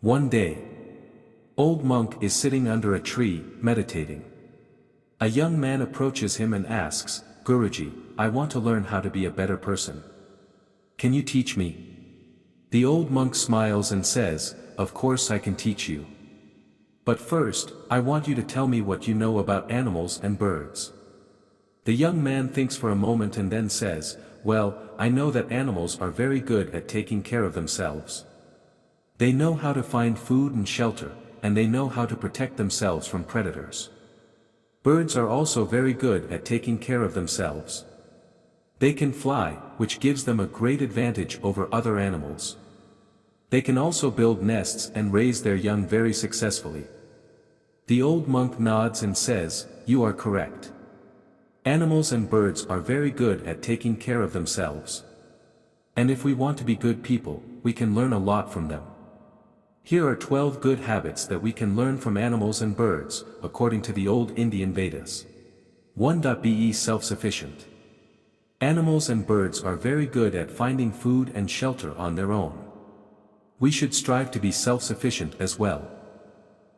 One day, old monk is sitting under a tree, meditating. A young man approaches him and asks, "Guruji, I want to learn how to be a better person. Can you teach me?" The old monk smiles and says, "Of course I can teach you. But first, I want you to tell me what you know about animals and birds." The young man thinks for a moment and then says, "Well, I know that animals are very good at taking care of themselves. They know how to find food and shelter, and they know how to protect themselves from predators. Birds are also very good at taking care of themselves. They can fly, which gives them a great advantage over other animals. They can also build nests and raise their young very successfully." The old monk nods and says, "You are correct. Animals and birds are very good at taking care of themselves. And if we want to be good people, we can learn a lot from them. Here are 12 good habits that we can learn from animals and birds, according to the old Indian Vedas. 1. Be self-sufficient. Animals and birds are very good at finding food and shelter on their own. We should strive to be self-sufficient as well.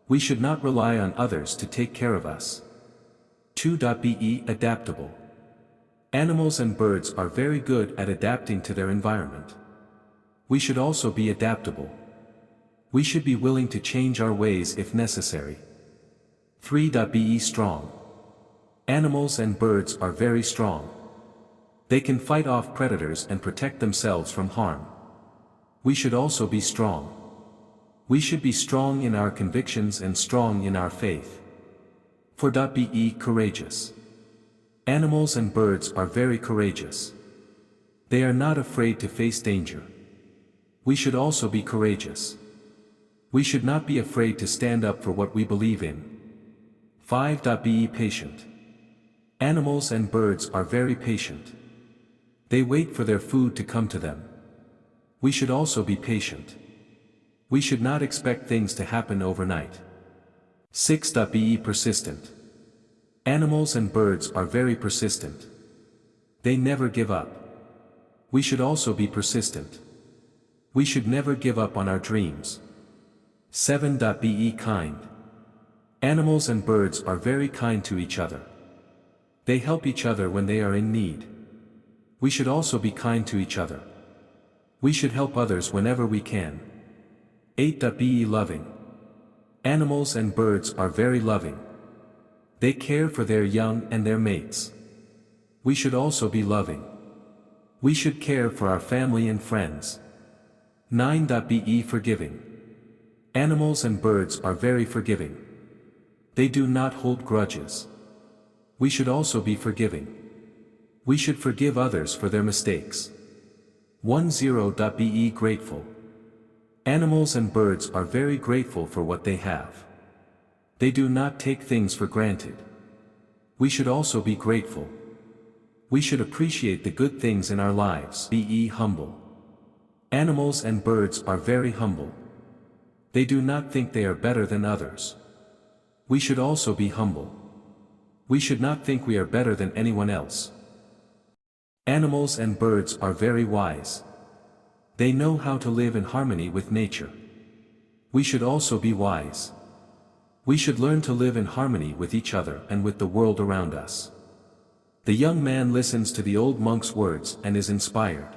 We should not rely on others to take care of us. 2. Be adaptable. Animals and birds are very good at adapting to their environment. We should also be adaptable. We should be willing to change our ways if necessary. 3. Be strong. Animals and birds are very strong. They can fight off predators and protect themselves from harm. We should also be strong. We should be strong in our convictions and strong in our faith. 4. Be courageous. Animals and birds are very courageous. They are not afraid to face danger. We should also be courageous. We should not be afraid to stand up for what we believe in. 5. Be patient. Animals and birds are very patient. They wait for their food to come to them. We should also be patient. We should not expect things to happen overnight. 6. Be persistent. Animals and birds are very persistent. They never give up. We should also be persistent. We should never give up on our dreams. 7. Be kind. Animals and birds are very kind to each other. They help each other when they are in need. We should also be kind to each other. We should help others whenever we can. 8. Be loving. Animals and birds are very loving. They care for their young and their mates. We should also be loving. We should care for our family and friends. 9. Be forgiving. Animals and birds are very forgiving. They do not hold grudges. We should also be forgiving. We should forgive others for their mistakes. 10. Be grateful. Animals and birds are very grateful for what they have. They do not take things for granted. We should also be grateful. We should appreciate the good things in our lives. Be humble. Animals and birds are very humble. They do not think they are better than others. We should also be humble. We should not think we are better than anyone else. Animals and birds are very wise. They know how to live in harmony with nature. We should also be wise. We should learn to live in harmony with each other and with the world around us. The young man listens to the old monk's words and is inspired.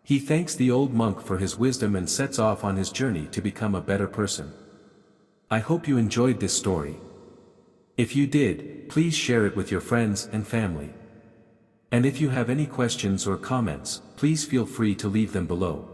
He thanks the old monk for his wisdom and sets off on his journey to become a better person. I hope you enjoyed this story. If you did, please share it with your friends and family. And if you have any questions or comments, please feel free to leave them below.